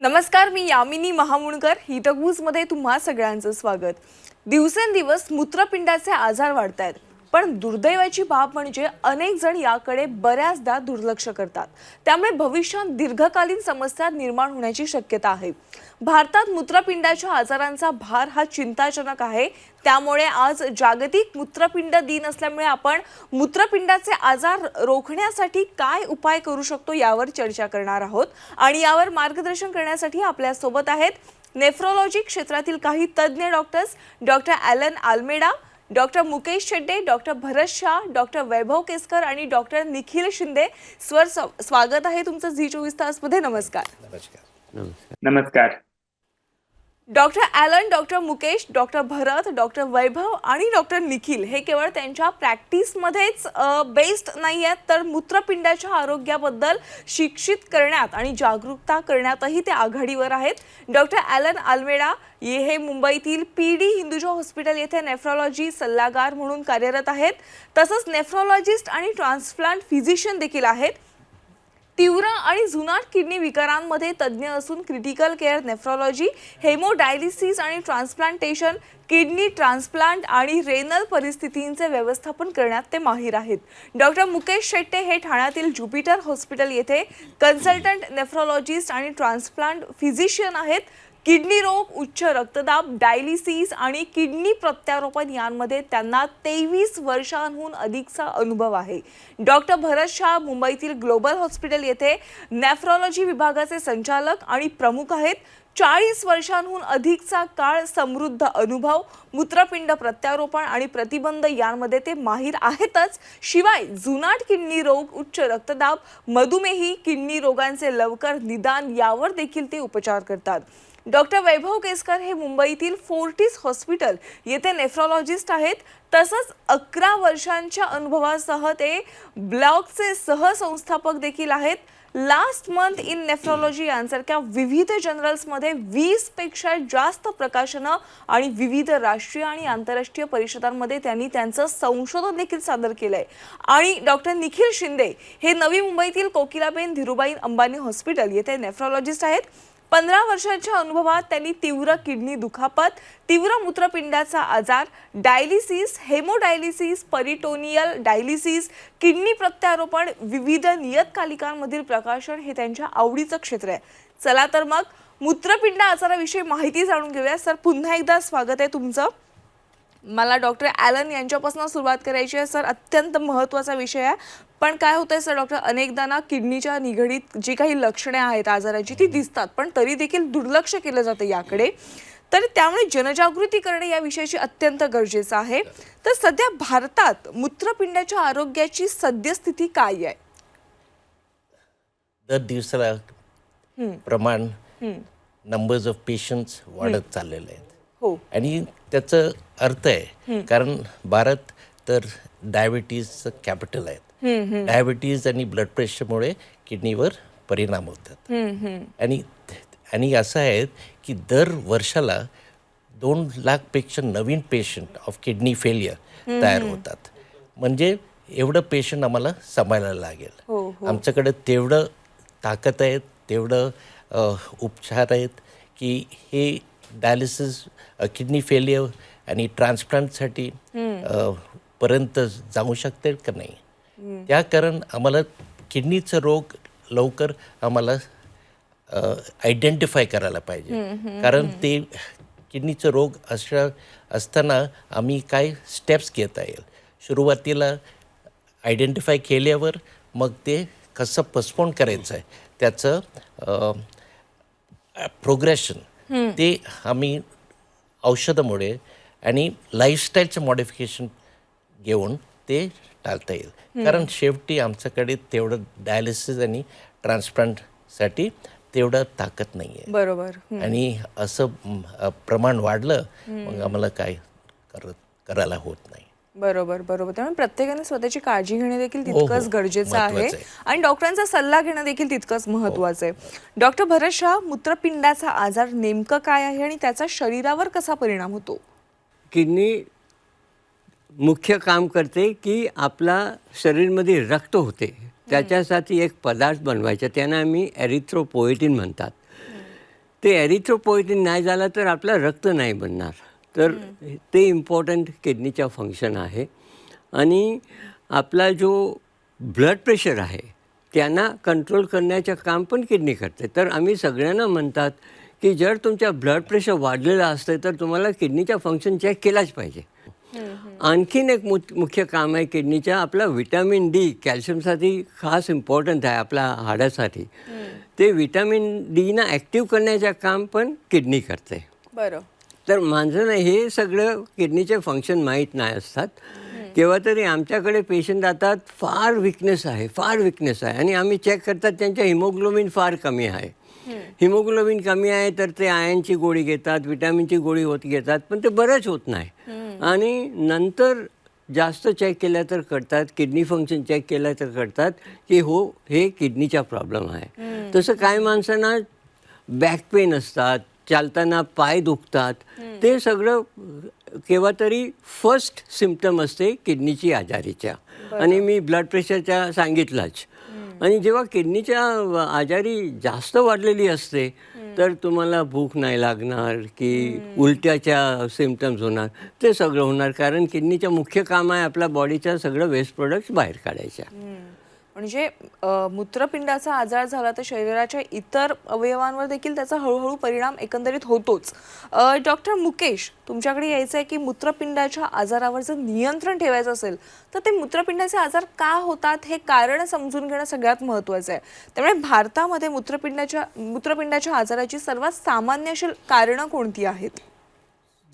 नमस्कार, मी यामिनी महामुणकर. हितगुजमध्ये तुम्हा सगळ्यांचं स्वागत. दिवसेंदिवस मूत्रपिंडाचे आजार वाढत आहेत, पण दुर्दैवाची बाब म्हणजे अनेक जण याकडे बऱ्याचदा दुर्लक्ष करतात. त्यामुळे भविष्यात दीर्घकालीन समस्या निर्माण होण्याची शक्यता आहे. भारतात मूत्रपिंडाच्या आजारांचा भार हा चिंताजनक आहे. त्यामुळे आज जागतिक मूत्रपिंड दिन असल्यामुळे आपण मूत्रपिंडाचे आजार रोखण्यासाठी काय उपाय करू शकतो यावर चर्चा करणार आहोत. आणि यावर मार्गदर्शन करण्यासाठी आपल्या सोबत आहेत नेफ्रोलॉजी क्षेत्रातील काही तज्ञ doctors, doctor Alan Almeida, doctor Mukesh Shette, doctor Bharat Shah, doctor Vaibhav Keskar आणि डॉक्टर निखिल शिंदे. स्वागत आहे तुमचं झी24 तासमध्ये. नमस्कार. नमस्कार. Doctor Alan, doctor Mukesh, doctor Bharat, doctor Vaibhav आणि डॉक्टर निखिल हे केवळ त्यांच्या प्रॅक्टिसमध्येच बेस्ड नाही आहेत, तर मूत्रपिंडाच्या आरोग्याबद्दल शिक्षित करण्यात आणि जागरूकता करण्यातही ते आघाडीवर आहेत. डॉक्टर ॲलन आल्मेडा हे मुंबईतील PD हिंदुजा हॉस्पिटल येथे नेफ्रोलॉजी सल्लागार म्हणून कार्यरत आहेत. तसंच नेफ्रोलॉजिस्ट आणि ट्रान्सप्लांट फिजिशियन देखील आहेत. तीव्र आणि जुनाट किडनी विकारांमध्ये तज्ज्ञ असून क्रिटिकल केअर नेफ्रोलॉजी, हेमोडायलिसिस आणि ट्रान्सप्लांटेशन, किडनी ट्रान्सप्लांट आणि रेनल परिस्थितींचे व्यवस्थापन करण्यात ते माहीर आहेत. डॉक्टर मुकेश शेट्टे हे ठाण्यातील ज्युपिटर हॉस्पिटल येथे कन्सल्टंट नेफ्रोलॉजिस्ट आणि ट्रान्सप्लांट फिजिशियन आहेत. किडनी रोग, उच्च रक्तदाब, डायलिसिस आणि किडनी प्रत्यारोपण यांमध्ये त्यांना 23 वर्षांहून अधिकचा अनुभव आहे. डॉक्टर भरत शाह मुंबईतील ग्लोबल हॉस्पिटल येथे नेफ्रोलॉजी विभागाचे संचालक आणि प्रमुख आहेत. 40 वर्षांहून अधिकचा काळ, समृद्ध अनुभव, मूत्रपिंड प्रत्यारोपण आणि प्रतिबंध यांमध्ये ते माहीर आहेतच. शिवाय जुनाट किडनी रोग, उच्च रक्तदाब, मधुमेही, किडनी रोगांचे लवकर निदान यावर देखील ते उपचार करतात. डॉक्टर वैभव केसकर हे मुंबईतील फोर्टिस हॉस्पिटल येथे नेफ्रोलॉजिस्ट आहेत. तसंच 11 वर्षांच्या अनुभवासह ते ब्लॉकचे सहसंस्थापक देखील आहेत. लास्ट मंथ इन नेफ्रोलॉजी यांसारख्या विविध जर्नल्समध्ये 20 पेक्षा जास्त प्रकाशनं आणि विविध राष्ट्रीय आणि आंतरराष्ट्रीय परिषदांमध्ये त्यांनी त्यांचं संशोधन देखील सादर केलंय. आणि डॉक्टर निखिल शिंदे हे नवी मुंबईतील कोकिलाबेन धीरुबाई अंबानी हॉस्पिटल येथे नेफ्रोलॉजिस्ट आहेत. 15 वर्षांच्या अनुभवात त्यांनी तीव्र किडनी दुखापत, तीव्र मूत्रपिंडाचा आजार, डायलिसिस, हेमोडायलिसिस, परिटोनियल डायलिसिस, किडनी प्रत्यारोपण, विविध नियतकालिकांमधील प्रकाशन हे त्यांच्या आवडीचं क्षेत्र आहे. चला तर मग मूत्रपिंड आजाराविषयी माहिती जाणून घेऊया. सर, पुन्हा एकदा स्वागत आहे तुमचं. मला डॉक्टर ॲलन यांच्यापासून सुरुवात करायची आहे. सर, अत्यंत महत्त्वाचा विषय आहे. पण काय होतंय सर, डॉक्टर, अनेकदा ना किडनीच्या निगडीत जी काही लक्षणे आहेत आजाराची ती दिसतात, पण तरी देखील दुर्लक्ष केलं जातं याकडे. तर त्यामुळे जनजागृती करणे या विषयाची अत्यंत गरजेचं आहे. तर सध्या भारतात मूत्रपिंडाच्या आरोग्याची सद्यस्थिती काय आहे? दर दिवसाला प्रमाण नंबर्स ऑफ पेशंट्स वाढत चाललेले आहेत. हो. आणि त्याचं अर्थ आहे, कारण भारत तर डायबिटीजचं कॅपिटल आहे. डायबिटीज आणि ब्लड प्रेशरमुळे किडनीवर परिणाम होतात. आणि असं आहे की दर वर्षाला 2 लाखपेक्षा नवीन पेशंट ऑफ किडनी फेलियर तयार होतात. म्हणजे एवढं पेशंट आम्हाला सांभाळायला लागेल. आमच्याकडे तेवढं ताकद आहे, तेवढं उपचार आहेत की हे डायलिसिस, किडनी फेलियर आणि ट्रान्सप्लांटसाठी पर्यंत जाऊ शकते का नाही. त्या कारण आम्हाला किडनीचं रोग लवकर आम्हाला आयडेंटिफाय करायला पाहिजे. कारण ते किडनीचं रोग असताना आम्ही काय स्टेप्स घेता येईल. सुरुवातीला आयडेंटिफाय केल्यावर मग ते कसं पोस्टपोन करायचं आहे त्याचं प्रोग्रेशन ते आम्ही औषधामुळे आणि लाईफस्टाईलचं मॉडिफिकेशन घेऊन ते टाळता येईल. कारण शेवटी आमच्याकडे तेवढं डायलिसिस आणि ट्रान्सप्लांटसाठी तेवढं ताकद नाही आहे. बरोबर. आणि असं प्रमाण वाढलं मग आम्हाला काय करायला होत नाही. बरोबर. त्यामुळे प्रत्येकाने स्वतःची काळजी घेणे देखील तितकंच गरजेचं आहे आणि डॉक्टरांचा सल्ला घेणं देखील तितकंच महत्त्वाचं आहे. डॉक्टर भरत शाह, मूत्रपिंडाचा आजार नेमकं काय आहे आणि त्याचा शरीरावर कसा परिणाम होतो? किडनी मुख्य काम करते की आपला शरीरमध्ये रक्त होते त्याच्यासाठी एक पदार्थ बनवायचा, त्यांना आम्ही एरिथ्रोपोएटिन म्हणतात. ते एरिथ्रोपोएटिन नाही झालं तर आपलं रक्त नाही बनणार. तर ते इम्पॉर्टंट किडनीचा फंक्शन आहे. आणि आपला जो ब्लड प्रेशर आहे त्यांना कंट्रोल करण्याचं काम पण किडनी करते. तर आम्ही सगळ्यांना म्हणतात की जर तुमचा ब्लड प्रेशर वाढलेला असतं तर तुम्हाला किडनीचा फंक्शन चेक केलाच पाहिजे. आणखीन एक मुख्य काम आहे किडनीचा, आपला विटॅमिन डी कॅल्शियमसाठी खास इम्पॉर्टंट आहे आपल्या हाडासाठी. ते विटॅमिन डी ना ॲक्टिव्ह करण्याचं काम पण किडनी करते. बरं. तर माणसांना हे सगळं किडनीचे फंक्शन माहीत नाही असतात. केव्हा तरी आमच्याकडे पेशंट येतात, फार विकनेस आहे आणि आम्ही चेक करतात त्यांच्या हिमोग्लोबिन फार कमी आहे. हिमोग्लोबिन कमी आहे तर ते आयनची गोळी घेतात, विटॅमिनची गोळी घेतात, पण ते बरंच होत नाही. आणि नंतर जास्त चेक केलं तर कळतात, किडनी फंक्शन चेक केलं तर कळतात की हो हे किडनीचा प्रॉब्लेम आहे. तसं काही माणसांना बॅक पेन असतात, चालताना पाय दुखतात, ते सगळं केव्हा तरी फर्स्ट सिम्पटम असते किडनीची आजारीच्या. आणि मी ब्लड प्रेशरच्या सांगितलंच. आणि जेव्हा किडनीच्या आजारी जास्त वाढलेली असते तर तुम्हाला भूक नाही लागणार की उलट्याच्या सिम्पटम्स होणार, ते सगळं होणार. कारण किडनीचं मुख्य काम आहे आपल्या बॉडीच्या सगळं वेस्ट प्रोडक्ट्स बाहेर काढायच्या. म्हणजे मूत्रपिंडाचा आजार झाला तर शरीराच्या इतर अवयवांवर देखील त्याचा हळूहळू परिणाम एकंदरीत होतोच. डॉक्टर मुकेश, तुमच्याकडे यायचं आहे की मूत्रपिंडाच्या आजारावर जर नियंत्रण ठेवायचं असेल तर ते मूत्रपिंडाचे आजार का होतात हे कारण समजून घेणं सगळ्यात महत्त्वाचं आहे. त्यामुळे भारतामध्ये मूत्रपिंडाच्या आजाराची सर्वात सामान्य अशी कारणं कोणती आहेत?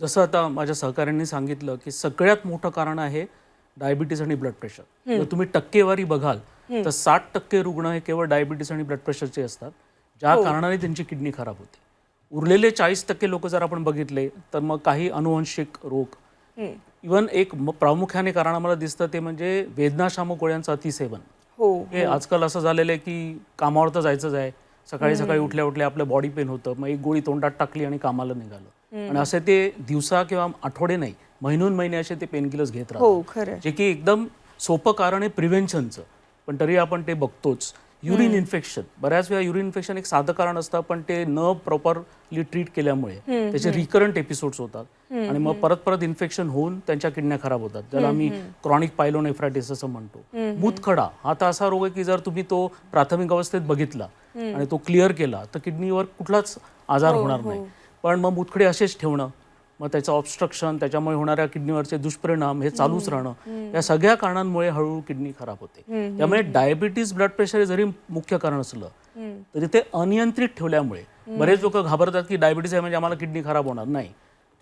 जसं आता माझ्या सहकाऱ्यांनी सांगितलं की सगळ्यात मोठं कारण आहे डायबिटीज आणि ब्लड प्रेशर. जर तुम्ही टक्केवारी बघाल तर 60% रुग्ण हे केवळ डायबिटीस आणि ब्लड प्रेशरचे असतात, ज्या कारणाने त्यांची किडनी खराब होते. उरलेले 40% लोक जर आपण बघितले तर मग काही अनुवंशिक रोग, इवन एक प्रामुख्याने कारण आम्हाला दिसतं ते म्हणजे वेदनाशामक गोळ्यांचं अतिसेवन. हे आजकाल असं झालेलं आहे की कामावर तर जायचंच आहे, सकाळी सकाळी उठल्या उठल्या आपलं बॉडी पेन होतं, मग एक गोळी तोंडात टाकली आणि कामाला निघालं. आणि असे ते दिवसा किंवा आठवडे नाही, महिनोन महिने असे ते पेनकिलर्स घेत राहतात, जे की एकदम सोपं कारण आहे प्रिव्हेन्शनचं, पण तरी आपण ते बघतोच. युरिन इन्फेक्शन, बऱ्याच वेळा युरिन इन्फेक्शन एक साधं कारण असतं, पण ते न प्रॉपरली ट्रीट केल्यामुळे त्याचे रिकरंट एपिसोड्स होतात आणि मग परत परत इन्फेक्शन होऊन त्यांच्या किडन्या खराब होतात, ज्याला आम्ही क्रॉनिक पायलोनेफ्रायटिस असं म्हणतो. मूतखडा हा तर असा रोग आहे की जर तुम्ही तो प्राथमिक अवस्थेत बघितला आणि तो क्लिअर केला तर किडनीवर कुठलाच आजार होणार नाही. पण मग मूतखडे असेच ठेवणं, मग त्याचं ऑब्स्ट्रक्शन, त्याच्यामुळे होणाऱ्या किडनीवरचे दुष्परिणाम हे चालूच राहणं, या सगळ्या कारणांमुळे हळूहळू किडनी खराब होते. त्यामुळे डायबिटीज, ब्लड प्रेशर जरी मुख्य कारण असलं तरी ते अनियंत्रित ठेवल्यामुळे बरेच लोक घाबरतात की डायबिटीज आहे म्हणजे आम्हाला किडनी खराब होणार. नाही,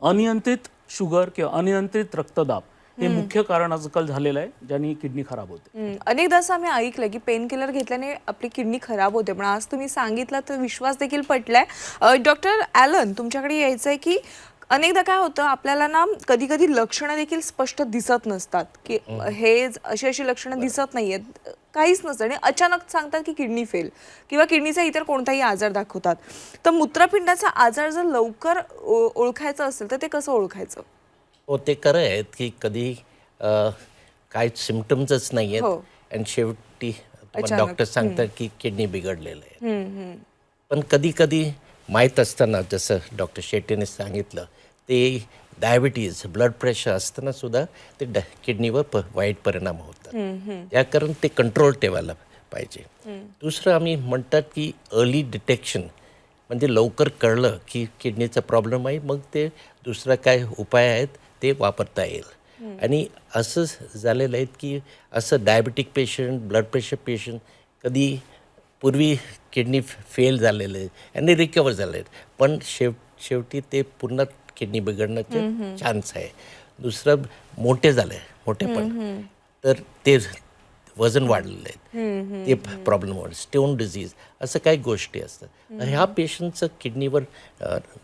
अनियंत्रित शुगर किंवा अनियंत्रित रक्तदाब हे मुख्य कारण आजकाल झालेलं आहे ज्यांनी किडनी खराब होते. अनेकदा असं आम्ही ऐकलं की पेन किलर घेतल्याने आपली किडनी खराब होते, पण आज तुम्ही सांगितलं तर विश्वास देखील पटलाय. डॉक्टर ॲलन, तुमच्याकडे यायचं आहे की अनेकदा काय होतं आपल्याला ना कधी कधी लक्षणं देखील स्पष्ट दिसत नसतात की हे अशी लक्षणं दिसत नाहीयेत, काहीच नसतं आणि अचानक सांगतात की किडनी फेल किंवा किडनीचा इतर कोणताही आजार दाखवतात. तर मूत्रपिंडाचा आजार जर लवकर ओळखायचा असेल तर ते कसं ओळखायचं? हो, ते खरं आहे की कधी काही सिम्पटम्सच नाही आहेत आणि शेवटी डॉक्टर सांगतात की किडनी बिघडलेलं आहे. पण कधी कधी माहीत असताना, जसं डॉक्टर शेट्टीने सांगितलं, ते डायबिटीज, ब्लड प्रेशर असताना सुद्धा ते किडनीवर वाईट परिणाम होतात. या कारण ते कंट्रोल ठेवायला पाहिजे. दुसरं आम्ही म्हणतात की अर्ली डिटेक्शन, म्हणजे लवकर कळलं की किडनीचा प्रॉब्लेम आहे, मग ते दुसरा काय उपाय आहेत ते वापरता येईल. आणि असं झालेलं आहे की असं diabetic patient, blood pressure patient कधी पूर्वी किडनी फेल झालेले आणि रिकवर झाले आहेत, पण शेवटी ते पुन्हा किडनी बिघडण्याचे चान्स आहे. दुसरं मोठे झाले, मोठेपण, तर ते वजन वाढलेलं आहे, ते प्रॉब्लेम होणार, स्टोन डिझीज, असं काही गोष्टी असतात. ह्या पेशंटचं किडनीवर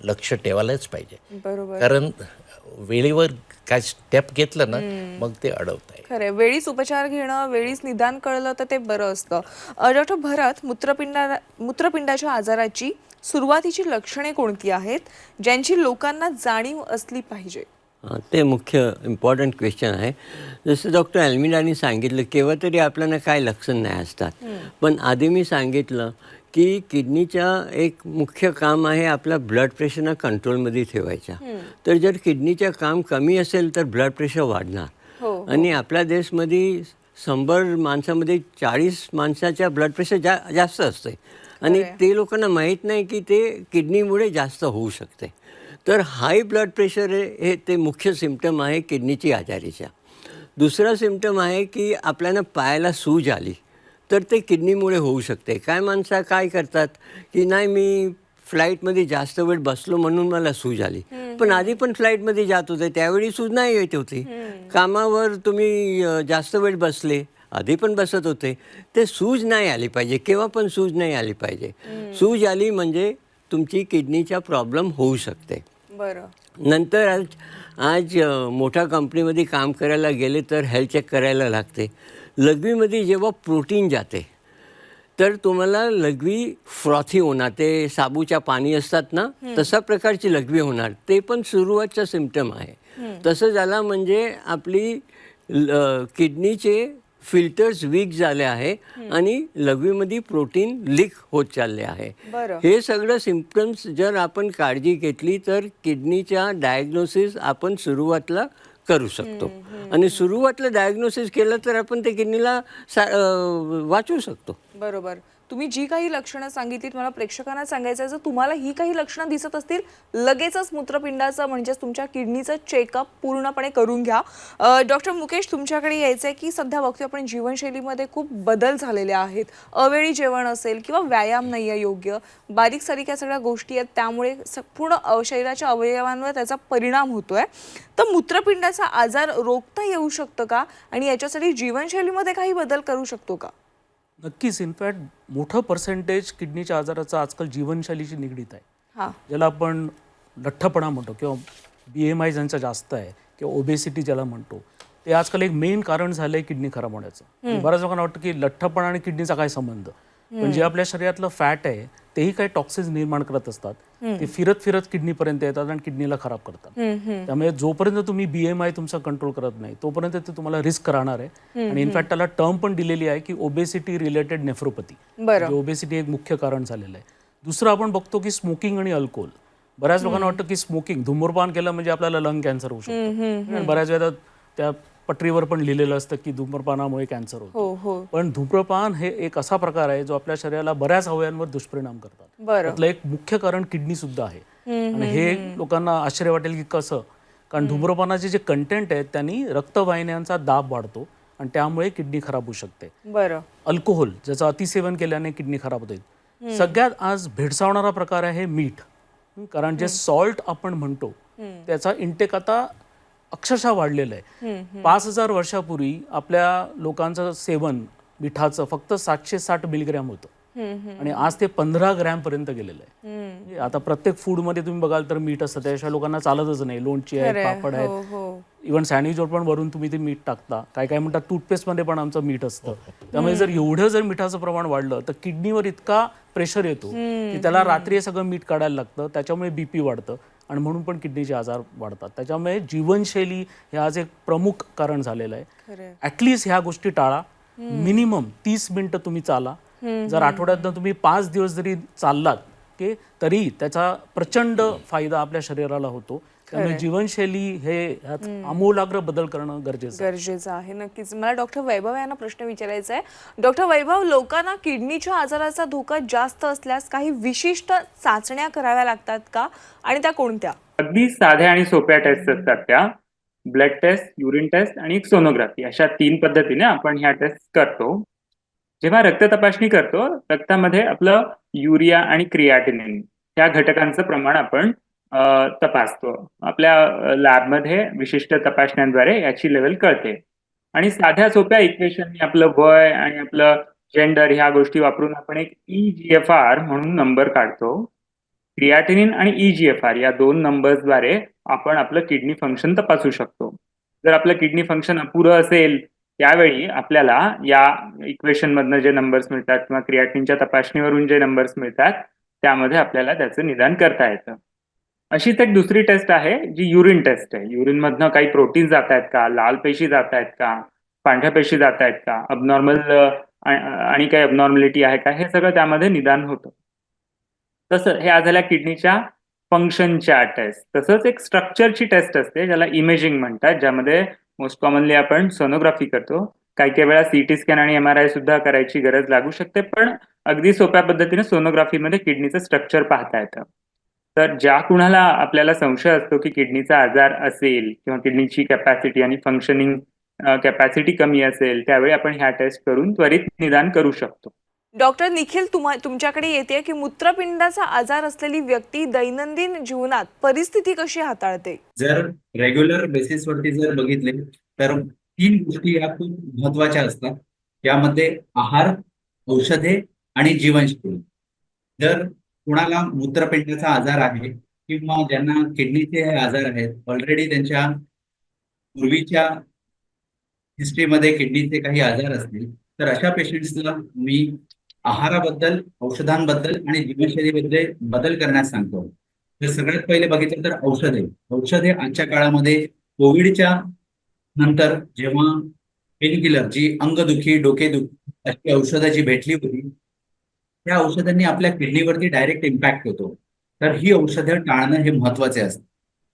लक्ष ठेवायलाच पाहिजे. कारण वेळेवर काय स्टेप घेतलं ना मग ते अडवत आहे. खरं, वेळीच उपचार घेणं, वेळीच निदान कळलं तर ते बरं असतं. डॉक्टर भरत, मूत्रपिंडाच्या आजाराची सुरुवातीची लक्षणे कोणती आहेत ज्यांची लोकांना जाणीव असली पाहिजे? ते मुख्य इम्पॉर्टंट क्वेश्चन आहे. जसं डॉक्टर अल्मिडानी सांगितलं, केव्हा तरी आपल्याला काय लक्षण नाही असतात, पण आधी मी सांगितलं की किडनीच्या एक मुख्य काम आहे आपला ब्लड प्रेशरना कंट्रोलमध्ये ठेवायचा. तर जर किडनीचं काम कमी असेल तर ब्लड प्रेशर वाढणार. आणि आपल्या देशमध्ये 100 माणसामध्ये 40 माणसाच्या ब्लड प्रेशर जास्त असते आणि ते लोकांना माहीत नाही की ते किडनीमुळे जास्त होऊ शकते. तर हाय ब्लड प्रेशर हे ते मुख्य सिम्पटम आहे किडनीची आजारीच्या. दुसरा सिम्पटम आहे की आपल्याला पायाला सूज आली तर ते किडनीमुळे होऊ शकते. काय माणसं काय करतात की नाही मी फ्लाईटमध्ये जास्त वेळ बसलो म्हणून मला सूज आली, पण आधी पण फ्लाईटमध्ये जात होते त्यावेळी सूज नाही येत होती. कामावर तुम्ही जास्त वेळ बसले, आधी पण बसत होते, ते सूज नाही आली पाहिजे, केव्हा पण सूज नाही आली पाहिजे. सूज आली म्हणजे तुमची किडनीचा प्रॉब्लेम होऊ शकते. बरं. नंतर आज मोठ्या कंपनीमध्ये काम करायला गेले तर हेल्थ चेक करायला लागते. लघवीमध्ये जेव्हा प्रोटीन जाते तर तुम्हाला लघवी फ्रॉथी होणार, ते साबूच्या पाणी असतात ना तशा प्रकारची लघवी होणार. ते पण सुरुवातचा सिम्पटम आहे. तसं झालं म्हणजे आपली किडनीचे फिल्टर्स वीक झाले आहे आणि लघवीमध्ये प्रोटीन लीक होत चालले आहे. बरं. हे सगळं सिम्पटम्स जर आपण काळजी घेतली तर किडनीच्या डायग्नोसिस आपण सुरुवातला करू शकतो. आणि सुरुवातला डायग्नोसिस केलं तर आपण ते किडनीला वाचवू शकतो. बरोबर. तुम्ही जी काही लक्षणं सांगितलीत मला प्रेक्षकांना सांगायचं आहे, जर तुम्हाला ही काही लक्षणं दिसत असतील लगेचच मूत्रपिंडाचं म्हणजेच तुमच्या किडनीचं चेकअप पूर्णपणे करून घ्या. डॉक्टर मुकेश, तुमच्याकडे यायचं आहे की सध्या बघतोय आपण जीवनशैलीमध्ये खूप बदल झालेले आहेत. अवेळी जेवण असेल किंवा व्यायाम नाही आहे योग्य, बारीक सारीक या सगळ्या गोष्टी आहेत, त्यामुळे पूर्ण शरीराच्या अवयवांवर त्याचा परिणाम होतोय. तर मूत्रपिंडाचा आजार रोखता येऊ शकतं का आणि याच्यासाठी जीवनशैलीमध्ये काही बदल करू शकतो का? नक्कीच. इनफॅक्ट मोठं पर्सेंटेज किडनीच्या आजाराचा आजकाल जीवनशैलीशी निगडीत आहे. हां. ज्याला आपण लठ्ठपणा म्हणतो किंवा BMI ज्यांचा जास्त आहे किंवा ओबेसिटी ज्याला म्हणतो, ते आजकाल एक मेन कारण झालंय किडनी खराब होण्याचं. बऱ्याच लोकांना वाटतं की लठ्ठपणा आणि किडनीचा काय संबंध, पण जे आपल्या शरीरातलं फॅट आहे तेही काही टॉक्सिन्स निर्माण करत असतात. ते फिरत फिरत किडनीपर्यंत येतात आणि किडनीला खराब करतात. त्यामुळे जोपर्यंत तुम्ही BMI तुमचा कंट्रोल करत नाही तोपर्यंत ते तुम्हाला रिस्क राहणार आहे. आणि इनफॅक्ट त्याला टर्म पण दिलेली आहे की ओबेसिटी रिलेटेड नेफ्रोपॅथी. ओबेसिटी एक मुख्य कारण झालेलं आहे. दुसरं आपण बघतो की स्मोकिंग आणि अल्कोहोल. बऱ्याच लोकांना वाटतं की स्मोकिंग, धूम्रपान केलं म्हणजे आपल्याला लंग कॅन्सर होऊ शकतो. आणि बऱ्याच वेळा त्या पटरीवर पण लिहिलेलं असतं की धूम्रपानामुळे कॅन्सर होतो. पण धूम्रपान हे एक असा प्रकार आहे जो आपल्या शरीराला बऱ्याच अवयवांवर दुष्परिणाम करतात. त्यातलं एक मुख्य कारण किडनी सुद्धा आहे. आणि हे लोकांना आश्चर्य वाटेल की कसं, कारण धूम्रपानाचे जे कंटेंट आहेत त्यांनी रक्तवाहिन्यांचा दाब वाढतो आणि त्यामुळे किडनी खराब होऊ शकते. बरं. अल्कोहोल ज्याचं अतिसेवन केल्याने किडनी खराब होते. सगळ्यात आज भेडसावणारा प्रकार आहे मीठ. कारण जे सॉल्ट आपण म्हणतो त्याचा इंटेक आता अक्षरशः वाढलेलं आहे. 5000 वर्षापूर्वी आपल्या लोकांचं सेवन मिठाचं फक्त 760 मिलीग्रॅम होतं आणि आज ते 15 ग्रॅम पर्यंत गेलेलं आहे. आता प्रत्येक फूडमध्ये तुम्ही बघाल तर मीठ असतं, त्याशिवाय लोकांना चालतच नाही. लोणची आहेत, पापड आहेत, इव्हन सँडविचवर पण वरून तुम्ही ते मीठ टाकता. काय काय म्हणतात टूथपेस्टमध्ये पण आमचं मीठ असतं. त्यामुळे जर एवढं जर मिठाचं प्रमाण वाढलं तर किडनीवर इतका प्रेशर येतो की त्याला रात्री सगळं मीठ काढायला लागतं. त्याच्यामुळे BP वाढतं आणि म्हणून पण किडनीचे आजार वाढतात. त्याच्यामुळे जीवनशैली हे आज एक प्रमुख कारण झालेलं आहे. ॲटलिस्ट ह्या गोष्टी टाळा. मिनिमम 30 मिनिटं तुम्ही चाला. जर आठवड्यातनं तुम्ही 5 दिवस जरी चाललात की तरी त्याचा प्रचंड फायदा आपल्या शरीराला होतो. त्यामुळे जीवनशैली हे ह्यात आमूलाग्र बदल करणं गरजेचं आहे. नक्कीच. मला डॉक्टर वैभव यांना प्रश्न विचारायचा आहे. डॉक्टर वैभव, लोकांना किडनीच्या आजाराचा धोका जास्त असल्यास काही विशिष्ट चाचण्या कराव्या लागतात का आणि त्या कोणत्या? अगदी साध्या आणि सोप्या टेस्ट असतात त्या. ब्लड टेस्ट, युरिन टेस्ट आणि एक सोनोग्राफी, अशा 3 पद्धतीने आपण ह्या टेस्ट करतो. जेव्हा रक्त तपासणी करतो रक्तामध्ये आपलं युरिया आणि क्रियाटिनिन या घटकांचं प्रमाण आपण तपासतो. आपल्या लॅबमध्ये विशिष्ट तपासण्यांद्वारे याची लेवल कळते. आणि साध्या सोप्या इक्वेशननी आपलं वय आणि आपलं जेंडर ह्या गोष्टी वापरून आपण एक EGFR म्हणून नंबर काढतो. क्रियाटिनिन आणि EGFR या 2 नंबर्सद्वारे आपण आपलं किडनी फंक्शन तपासू शकतो. जर आपलं किडनी फंक्शन अपुरं असेल त्यावेळी आपल्याला या इक्वेशन मधनं जे नंबर्स मिळतात किंवा क्रियाटिनच्या तपासणीवरून जे नंबर्स मिळतात त्यामध्ये आपल्याला त्याचं निदान करता येतं. अशीच एक दुसरी टेस्ट आहे जी युरिन टेस्ट आहे. युरिन मधनं काही प्रोटीन जात आहेत का, लाल पेशी जात आहेत का, पांढऱ्या पेशी जात आहेत का, अबनॉर्मल आणि काही अबनॉर्मॅलिटी आहे का, हे सगळं त्यामध्ये निदान होतं. तसं ह्या झाल्या किडनीच्या फंक्शनच्या टेस्ट. तसंच एक स्ट्रक्चरची टेस्ट असते ज्याला इमेजिंग म्हणतात, ज्यामध्ये मोस्ट कॉमनली आपण सोनोग्राफी करतो. काही काही वेळा सीटी स्कॅन आणि MRI सुद्धा करायची गरज लागू शकते, पण अगदी सोप्या पद्धतीने सोनोग्राफीमध्ये किडनीचं स्ट्रक्चर पाहता येतं. तर ज्या कुणाला आपल्याला संशय असतो की किडनीचा आजार असेल किंवा किडनीची कॅपॅसिटी आणि फंक्शनिंग कॅपॅसिटी कमी असेल, त्यावेळी आपण ह्या टेस्ट करून त्वरित निदान करू शकतो. डॉक्टर निखिल, तुमच्याकडे येते की मूत्रपिंडाचा आजार असलेली व्यक्ती दैनंदिन जीवनात परिस्थिती कशी हाताळते? जर रेग्युलर बेसिसवरती जर बघितले तर 3 गोष्टी या खूप महत्वाच्या असतात. यामध्ये आहार, औषधे आणि जीवनशैली. जर कुणाला मूत्रपिंडाचा आजार आहे किंवा ज्यांना किडनीचे हे आजार आहेत, ऑलरेडी त्यांच्या पूर्वीच्या हिस्ट्रीमध्ये किडनीचे काही आजार असतील, तर अशा पेशंट्सला मी आहाराबद्दल, औषधांबद्दल आणि जीवनशैलीबद्दल बदल करण्यास सांगतो. तर सगळ्यात पहिले बघितलं तर औषधे. औषधे आजच्या काळामध्ये कोविडच्या नंतर जेव्हा पेनकिलर, जी अंगदुखी, डोकेदुखी अशी औषधं जी भेटली होती, त्या औषधांनी आपल्या किडनीवरती डायरेक्ट इम्पॅक्ट होतो. तर ही औषधं टाळणं हे महत्वाचे असतं.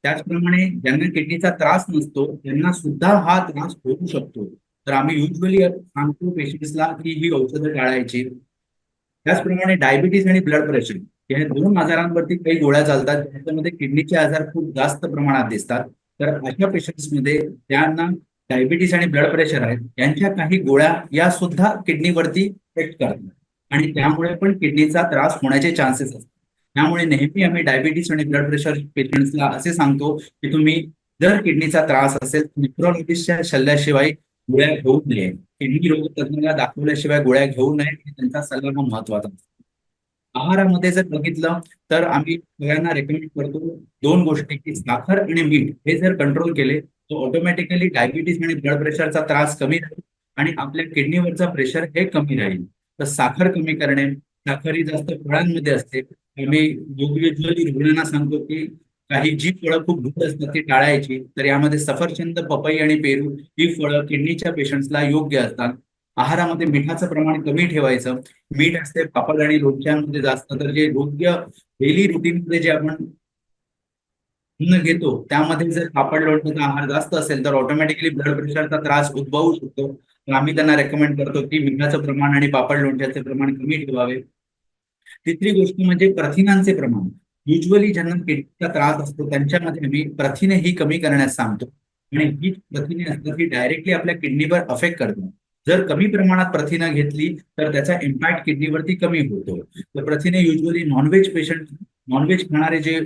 त्याचप्रमाणे ज्यांना किडनीचा त्रास नसतो त्यांना सुद्धा हा त्रास होऊ शकतो. तर आम्ही युजली सांगतो पेशंट्सला की ही औषधं टाळायची. त्याचप्रमाणे डायबिटीस आणि ब्लड प्रेशर या 2 आजारांवरती काही गोळ्या चालतात, त्याच्यामध्ये किडनीचे आजार खूप जास्त प्रमाणात दिसतात. तर अशा पेशंट्समध्ये ज्यांना डायबिटीस आणि ब्लड प्रेशर आहेत, यांच्या काही गोळ्या या सुद्धा किडनीवरती इफेक्ट करतात आणि त्यामुळे पण किडनीचा त्रास होण्याचे चान्सेस असतात. त्यामुळे नेहमी आम्ही डायबिटीस आणि ब्लड प्रेशर पेशंट्सला असे सांगतो की तुम्ही जर किडनीचा त्रास असेल, नेफ्रोलॉजिस्टच्या सल्ल्याशिवाय गोळ्या घेऊ नये. किडनी रोग तज्ञाला दाखवल्याशिवाय गोळ्या घेऊ नये, त्यांचा सल्ला हा महत्वाचा असतो. आहारामध्ये जर बघितलं तर आम्ही सगळ्यांना रेकमेंड करतो 2 गोष्टी, की साखर आणि मीठ हे जर कंट्रोल केले तर ऑटोमॅटिकली डायबिटीस आणि ब्लड प्रेशरचा त्रास कमी राहील आणि आपल्या किडनीवरचा प्रेशर हे कमी राहील. तर साखर कमी करणे, साखर ही जास्त फळांमध्ये असते. आम्ही युजली रुग्णांना सांगतो की काही जी फळं खूप गोड असतात ती टाळायची. तर यामध्ये सफरचंद, पपई आणि पेरू ही फळं किडनीच्या पेशंट्सला योग्य असतात. आहारामध्ये मिठाचं प्रमाण कमी ठेवायचं. मीठ असते पापड आणि लोणच्यांमध्ये जास्त, तर जे योग्य डेली रुटीनमध्ये जे आपण अन्न घेतो त्यामध्ये जर पापड लोणच्याचा आहार जास्त असेल तर ऑटोमॅटिकली ब्लड प्रेशरचा त्रास उद्भवू शकतो. तर आम्ही त्यांना रेकमेंड करतो की मिठाचं प्रमाण आणि पापड लोणच्याचे प्रमाण कमी ठेवावे. तिसरी गोष्ट म्हणजे प्रथिनांचे प्रमाण. युजली ज्यांना किडनीचा त्रास असतो त्यांच्यामध्ये आम्ही प्रथिने ही कमी करण्यास सांगतो आणि ही प्रथिने असतात ही डायरेक्टली आपल्या किडनीवर अफेक्ट करतात. जर कमी प्रमाणात प्रथिनं घेतली तर त्याचा इम्पॅक्ट किडनीवरती कमी होतो. तर प्रथिने युजली नॉनव्हेज खाणारे जे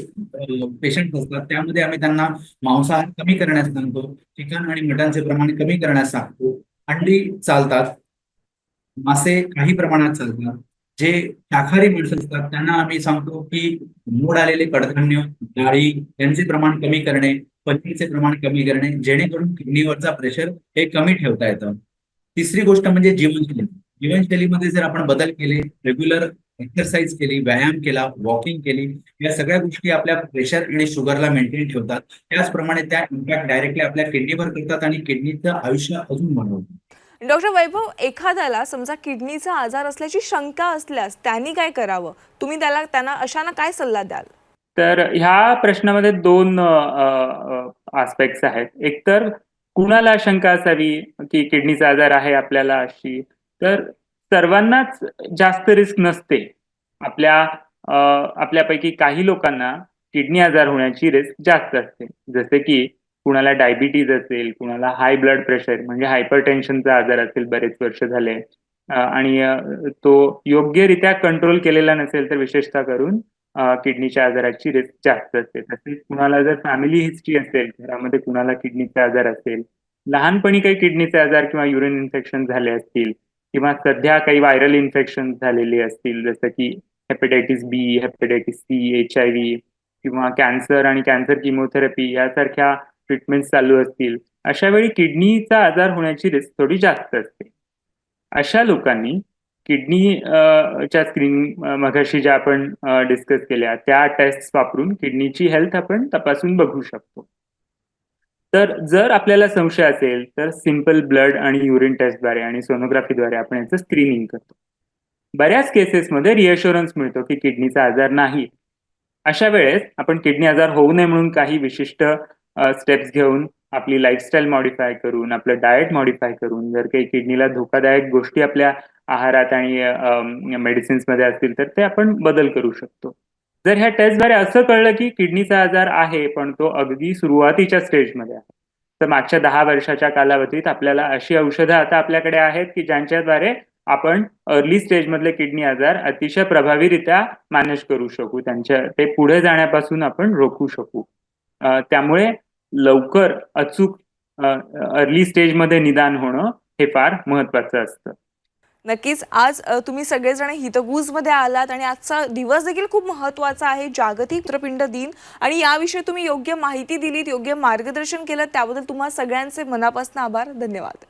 पेशंट असतात त्यामध्ये आम्ही त्यांना मांसाहार कमी करण्यास सांगतो. चिकन आणि मटनचे प्रमाण कमी करण्यास सांगतो. अंडी चालतात, मासे काही प्रमाणात चालतात. जे शाकाहारी माणसं असतात त्यांना आम्ही सांगतो की मोड आलेले कडधान्य, डाळी यांचे प्रमाण कमी करणे, पनीरचे प्रमाण कमी करणे, जेणेकरून किडनीवरचा प्रेशर हे कमी ठेवता येतं. तिसरी गोष्ट म्हणजे जीवनशैली. जीवनशैलीमध्ये जर आपण बदल केले, रेग्युलर एक्सरसाइज केली, व्यायाम केला, वॉकिंग केली, या सगळ्या गोष्टी आपल्या प्रेशर आणि शुगरला मेंटेन ठेवतात. त्याचप्रमाणे त्या इम्पॅक्ट डायरेक्टली आपल्या किडनीवर करतात आणि किडनीचं आयुष्य अजून वाढवतात. डॉक्टर वैभव, एखाद्याला समजा किडनीचा आजार असल्याची शंका असल्यास त्यांनी काय करावं? तुम्ही त्यांना अशांना काय सल्ला द्याल? तर ह्या प्रश्नामध्ये 2 आस्पेक्ट्स आहेत. एक तर कुणाला शंका असावी की किडनीचा आजार आहे आपल्याला अशी, तर सर्वांनाच जास्त रिस्क नसते. आपल्यापैकी काही लोकांना किडनी आजार होण्याची रिस्क जास्त असते. जसे की कुणाला डायबिटीज असेल, कुणाला हाय ब्लड प्रेशर म्हणजे हायपरटेन्शनचा आजार असेल बरेच वर्ष झाले, आणि तो योग्यरित्या कंट्रोल केलेला नसेल तर विशेषतः करून किडनीच्या आजाराची रिस्क जास्त असते. तसेच कुणाला जर फॅमिली हिस्ट्री असेल, घरामध्ये कुणाला किडनीचा आजार असेल, लहानपणी काही किडनीचे आजार किंवा युरिन इन्फेक्शन झाले असतील किंवा सध्या काही व्हायरल इन्फेक्शन झालेले असतील, जसं की हेपॅटायटिस बी, हेपॅटायटिस सी, HIV किंवा कॅन्सर आणि कॅन्सर किमोथेरपी यासारख्या ट्रीटमेंट चालू असतील, अशा वेळी किडनीचा आजार होण्याची रिस्क थोडी जास्त असते. अशा लोकांनी किडनी च्या स्क्रीनिंग मगाशी ज्या आपण डिस्कस केल्या त्या टेस्ट वापरून किडनीची हेल्थ आपण तपासून बघू शकतो. तर जर आपल्याला संशय असेल तर सिम्पल ब्लड आणि युरिन टेस्टद्वारे आणि सोनोग्राफीद्वारे आपण याचं स्क्रीनिंग करतो. बऱ्याच केसेसमध्ये रिअश्युरन्स मिळतो की किडनीचा आजार नाही. अशा वेळेस आपण किडनी आजार होऊ नये म्हणून काही विशिष्ट स्टेप्स घेऊन, आपली लाईफस्टाईल मॉडिफाय करून, आपलं डाएट मॉडिफाय करून, जर काही किडनीला धोकादायक गोष्टी आपल्या आहारात आणि मेडिसिन्समध्ये असतील तर ते आपण बदल करू शकतो. जर ह्या टेस्टद्वारे असं कळलं की किडनीचा आजार आहे पण तो अगदी सुरुवातीच्या स्टेजमध्ये आहे, तर मागच्या 10 वर्षाच्या कालावधीत आपल्याला अशी औषधं आता आपल्याकडे आहेत की ज्यांच्याद्वारे आपण अर्ली स्टेजमधले किडनी आजार अतिशय प्रभावीरित्या मॅनेज करू शकू, ते पुढे जाण्यापासून आपण रोखू शकू. त्यामुळे लवकर अचूक अर्ली स्टेजमध्ये निदान होणं हे फार महत्वाचं असतं. नक्कीच आज तुम्ही सगळेजण हितगुजमध्ये आलात आणि आजचा दिवस देखील खूप महत्त्वाचा आहे, जागतिक मूत्रपिंड दिन, आणि याविषयी तुम्ही योग्य माहिती दिलीत, योग्य मार्गदर्शन केलं, त्याबद्दल तुम्हा सगळ्यांचे मनापासून आभार. धन्यवाद.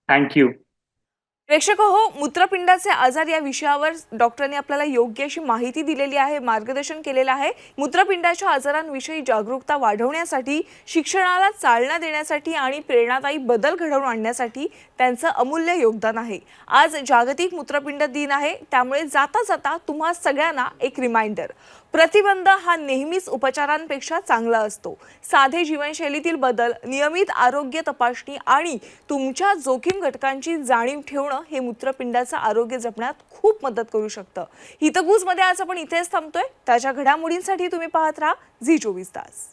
थँक्यू. प्रेक्षक हो, मूत्रपिंडाचे आजार या विषयावर डॉक्टरांनी आपल्याला योग्य अशी माहिती दिलेली आहे, मार्गदर्शन केलेलं आहे. मूत्रपिंडाच्या आजारांविषयी जागरूकता वाढवण्यासाठी, शिक्षणाला चालना देण्यासाठी आणि प्रेरणादायी बदल घडवून आणण्यासाठी त्यांचं अमूल्य योगदान आहे. आज जागतिक मूत्रपिंड दिन आहे, त्यामुळे जाता जाता तुम्हा सगळ्यांना एक रिमाइंडर: प्रतिबंध हा नेहमीच उपचारांपेक्षा चांगला असतो. साधे जीवनशैलीतील बदल, नियमित आरोग्य तपासणी आणि तुमच्या जोखीम घटकांची जाणीव ठेवणं हे मूत्रपिंडाचं आरोग्य जपण्यात खूप मदत करू शकतं. हितगुजमध्ये आज आपण इथेच थांबतोय. त्याच्या घडामोडींसाठी तुम्ही पाहत राहा झी 24 तास.